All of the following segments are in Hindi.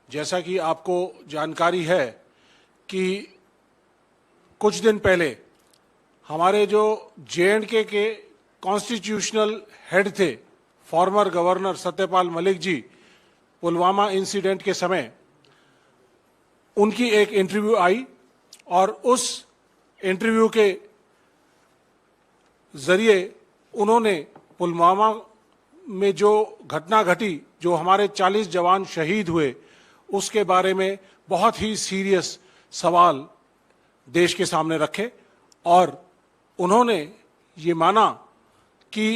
जैसा कि आपको जानकारी है कि कुछ दिन पहले हमारे जो जे.एंड.के के कॉन्स्टिट्यूशनल हेड थे, former governor Satyapal Malik ji, Pulwama incident के समय उनकी एक इंटरव्यू आई और उस इंटरव्यू के जरिए उन्होंने पुलवामा में जो घटना घटी, जो हमारे 40 जवान शहीद हुए, उसके बारे में बहुत ही सीरियस सवाल देश के सामने रखे और उन्होंने ये माना कि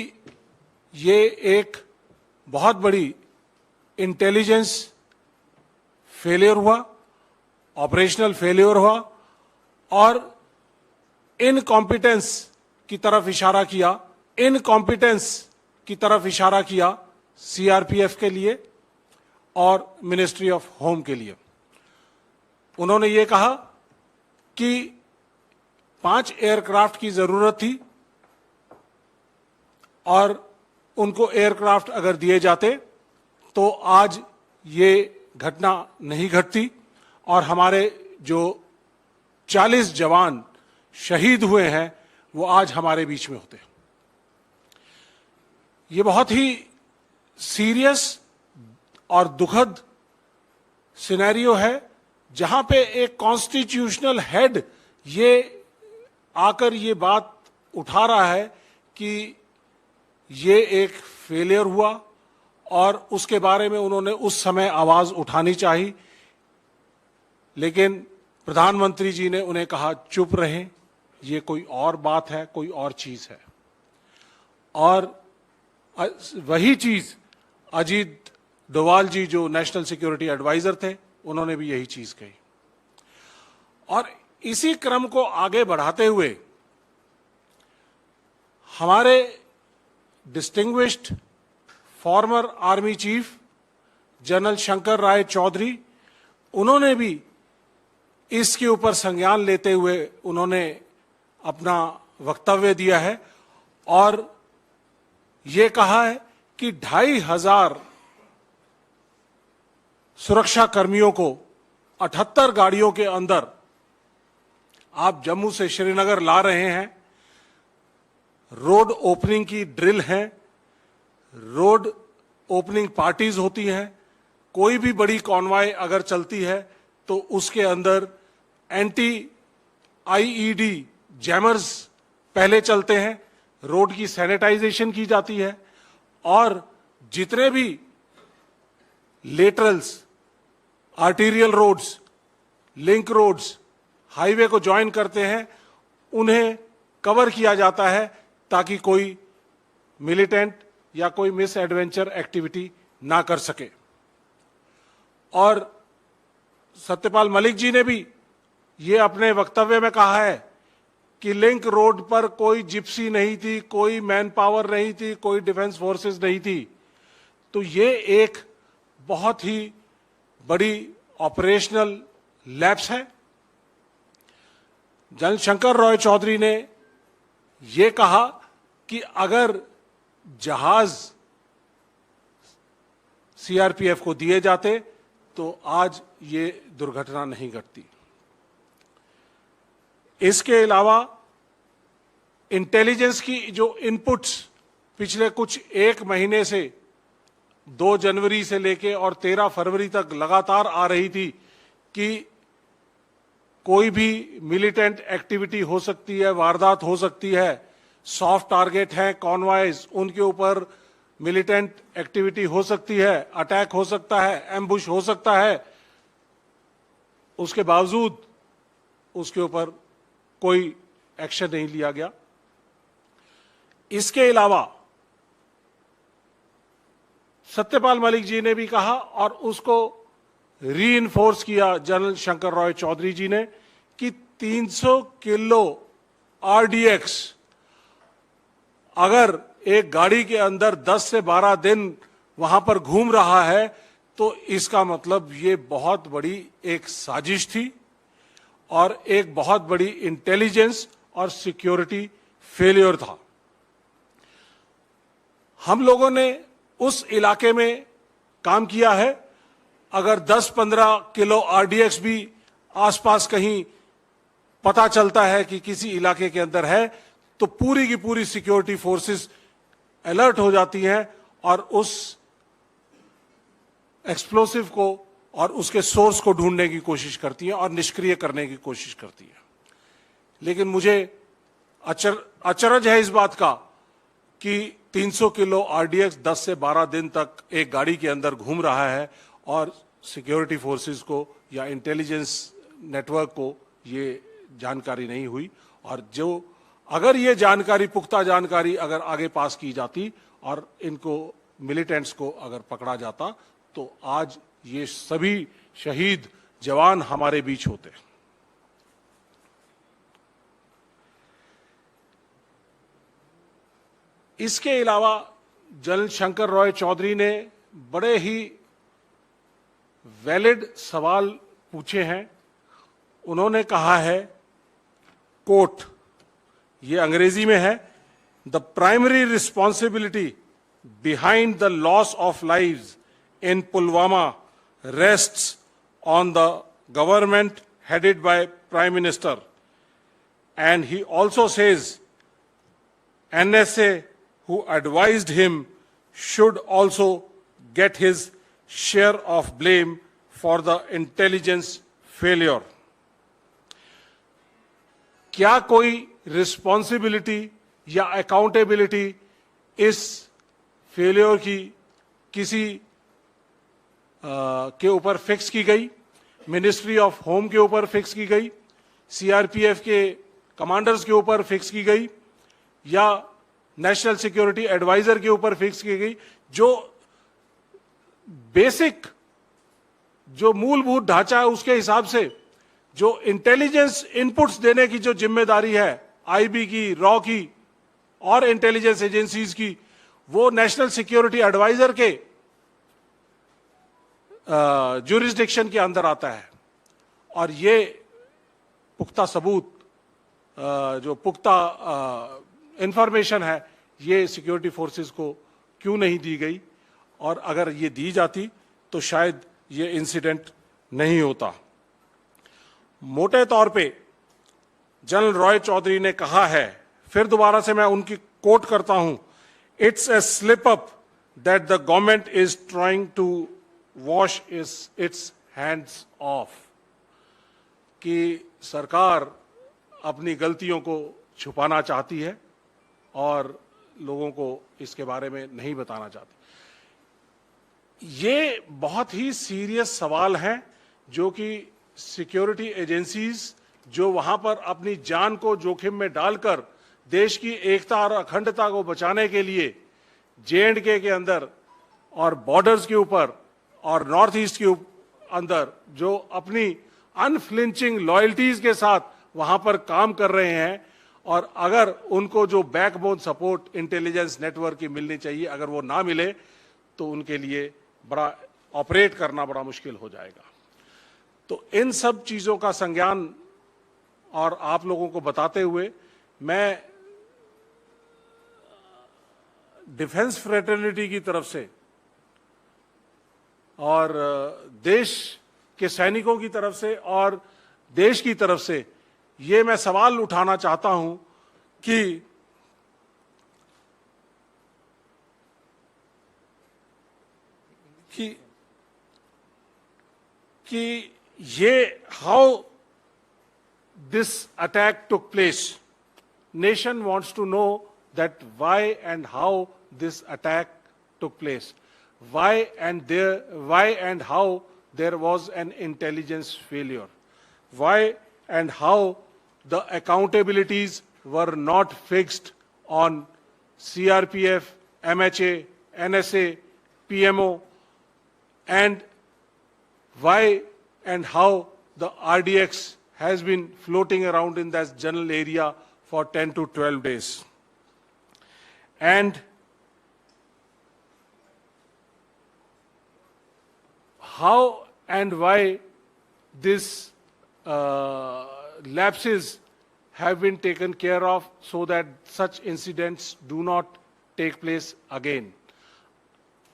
ये एक बहुत बड़ी इंटेलिजेंस फेलियर हुआ, ऑपरेशनल फेलियर हुआ और इनकॉम्पिटेंस की तरफ इशारा किया, इनकॉम्पिटेंस की तरफ इशारा किया सीआरपीएफ के लिए और मिनिस्ट्री ऑफ होम के लिए। उन्होंने ये कहा कि 5 एयरक्राफ्ट की जरूरत थी और उनको एयरक्राफ्ट अगर दिए जाते तो आज ये घटना नहीं घटती और हमारे जो 40 जवान शहीद हुए हैं वो आज हमारे बीच में होते। ये बहुत ही सीरियस और दुखद सिनेरियो है जहां पे एक कॉन्स्टिट्यूशनल हेड ये आकर ये बात उठा रहा है कि ये एक फेलियर हुआ और उसके बारे में उन्होंने उस समय आवाज उठानी चाहिए, लेकिन प्रधानमंत्री जी ने उन्हें कहा चुप रहें, ये कोई और बात है, कोई और चीज है। और वही चीज अजीत डोवाल जी जो नेशनल सिक्योरिटी एडवाइजर थे, उन्होंने भी यही चीज कही। और इसी क्रम को आगे बढ़ाते हुए हमारे distinguished former army chief general Shankar Roy Chowdhury, उन्होंने भी इसके ऊपर संज्ञान लेते हुए उन्होंने अपना वक्तव्य दिया है और ये कहा है कि 2500 सुरक्षा कर्मियों को 78 गाड़ियों के अंदर आप जम्मू से श्रीनगर ला रहे हैं। रोड ओपनिंग की ड्रिल है, रोड ओपनिंग पार्टीज होती हैं, कोई भी बड़ी कॉन्वॉय अगर चलती है तो उसके अंदर एंटी आईईडी जैमर्स पहले चलते हैं, रोड की सैनिटाइजेशन की जाती है और जितने भी laterals, arterial roads, link roads, highway को ज्वाइन करते हैं, उन्हें कवर किया जाता है ताकि कोई मिलिटेंट या कोई मिस एडवेंचर एक्टिविटी ना कर सके। और सत्यपाल मलिक जी ने भी ये अपने वक्तव्य में कहा है कि लिंक रोड पर कोई जिप्सी नहीं थी, कोई मैन पावर नहीं थी, कोई डिफेंस फोर्सेस नहीं थी। तो ये एक बहुत ही बड़ी ऑपरेशनल लैप्स है। जनरल शंकर राय चौधरी ने ये कहा कि अगर जहाज सीआरपीएफ को दिए जाते तो आज ये दुर्घटना नहीं घटती। इसके अलावा इंटेलिजेंस की जो इनपुट्स पिछले कुछ 1 महीने से 2 जनवरी से लेके और 13 फरवरी तक लगातार आ रही थी कि कोई भी मिलिटेंट एक्टिविटी हो सकती है, वारदात हो सकती है, सॉफ्ट टारगेट हैं कॉन्वॉयज, उनके ऊपर मिलिटेंट एक्टिविटी हो सकती है, अटैक हो सकता है, एम्बुश हो सकता है, उसके बावजूद उसके ऊपर कोई एक्शन नहीं लिया गया। इसके अलावा सत्यपाल मलिक जी ने भी कहा और उसको रीइंफोर्स किया जनरल शंकर राय चौधरी जी ने कि 300 किलो आरडीएक्स अगर एक गाड़ी के अंदर 10 से 12 दिन वहां पर घूम रहा है तो इसका मतलब ये बहुत बड़ी एक साजिश थी और एक बहुत बड़ी इंटेलिजेंस और सिक्योरिटी फेलियर था। हम लोगों ने उस इलाके में काम किया है अगर 10-15 किलो आरडीएक्स भी आसपास कहीं पता चलता है कि किसी इलाके के अंदर है, तो पूरी की पूरी सिक्योरिटी फोर्सेस अलर्ट हो जाती हैं और उस एक्सप्लोसिव को और उसके सोर्स को ढूंढने की कोशिश करती हैं और निष्क्रिय करने की कोशिश करती हैं। लेकिन मुझे अचरज है इस बात का कि 300 किलो आरडीएक्स 10 से 12 दिन तक एक गाड़ी के अंदर घूम रहा है और सिक्योरिटी फोर्सेस को या इंटेलिजेंस नेटवर्क को ये जानकारी नहीं हुई। और जो अगर ये जानकारी, पुख्ता जानकारी अगर आगे पास की जाती और इनको मिलिटेंट्स को अगर पकड़ा जाता, तो आज ये सभी शहीद जवान हमारे बीच होते। इसके अलावा जनरल शंकर रॉय चौधरी ने बड़े ही वैलिड सवाल पूछे हैं। उन्होंने कहा है, कोट, ये अंग्रेजी में है, the primary responsibility behind the loss of lives in Pulwama rests on the government headed by prime minister, and he also says NSA who advised him should also get his share of blame for the intelligence failure. क्या कोई रिस्पॉन्सिबिलिटी या अकाउंटेबिलिटी इस फेलियर की किसी के ऊपर फिक्स की गई? मिनिस्ट्री ऑफ होम के ऊपर फिक्स की गई, सीआरपीएफ के कमांडर्स के ऊपर फिक्स की गई, या नेशनल सिक्योरिटी एडवाइजर के ऊपर फिक्स की गई? जो बेसिक, जो मूलभूत ढांचा है उसके हिसाब से जो इंटेलिजेंस इनपुट्स देने की जो जिम्मेदारी है आईबी की, रॉ की और इंटेलिजेंस एजेंसीज की, वो नेशनल सिक्योरिटी एडवाइजर के ज्यूरिसडिक्शन के अंदर आता है। और ये पुख्ता सबूत, जो पुख्ता इंफॉर्मेशन है, ये सिक्योरिटी फोर्सेस को क्यों नहीं दी गई? और अगर ये दी जाती तो शायद ये इंसिडेंट नहीं होता। मोटे तौर पे जनरल रॉय चौधरी ने कहा है, फिर दोबारा से मैं उनकी कोट करता हूं, it's a slip up that the government is trying to wash its hands off, कि सरकार अपनी गलतियों को छुपाना चाहती है और लोगों को इसके बारे में नहीं बताना चाहती। ये बहुत ही सीरियस सवाल हैं जो कि सिक्योरिटी एजेंसीज जो वहां पर अपनी जान को जोखिम में डालकर देश की एकता और अखंडता को बचाने के लिए J&K के अंदर और बॉर्डर्स के ऊपर और नॉर्थ ईस्ट के अंदर जो अपनी अनफ्लिंचिंग लॉयल्टीज के साथ वहां पर काम कर रहे हैं, और अगर उनको जो बैकबोन सपोर्ट इंटेलिजेंस नेटवर्क की मिलनी चाहिए, अगर वो ना मिले तो उनके लिए बड़ा ऑपरेट करना बड़ा मुश्किल हो जाएगा। तो इन सब चीजों का संज्ञान और आप लोगों को बताते हुए मैं डिफेंस फ्रेटर्निटी की तरफ से और देश के सैनिकों की तरफ से और देश की तरफ से ये मैं सवाल उठाना चाहता हूं कि ये how this attack took place, nation wants to know that why and how this attack took place, why and how there was an intelligence failure, why and how the accountabilities were not fixed on CRPF, MHA, NSA, PMO, and why and how the RDX has been floating around in that general area for 10 to 12 days. And how and why this lapses have been taken care of so that such incidents do not take place again.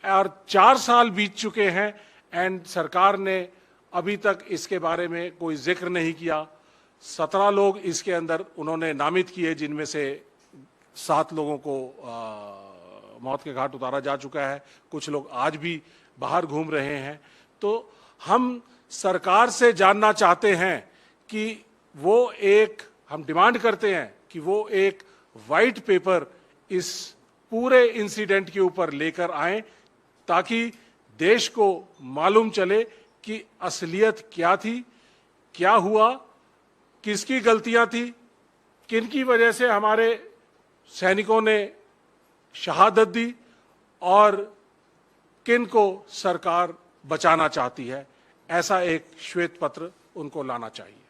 और 4 साल बीत चुके हैं एंड सरकार ने अभी तक इसके बारे में कोई जिक्र नहीं किया। 17 लोग इसके अंदर उन्होंने नामित किए, जिनमें से 7 लोगों को मौत के घाट उतारा जा चुका है। कुछ लोग आज भी बाहर घूम रहे हैं। तो हम सरकार से जानना चाहते हैं कि हम डिमांड करते हैं कि वो एक वाइट पेपर इस पूरे इंसिडेंट के ऊपर लेकर आएं, ताकि देश को मालूम चले कि असलियत क्या थी, क्या हुआ, किसकी गलतियां थी, किनकी वजह से हमारे सैनिकों ने शहादत दी और किन को सरकार बचाना चाहती है। ऐसा एक श्वेत पत्र उनको लाना चाहिए।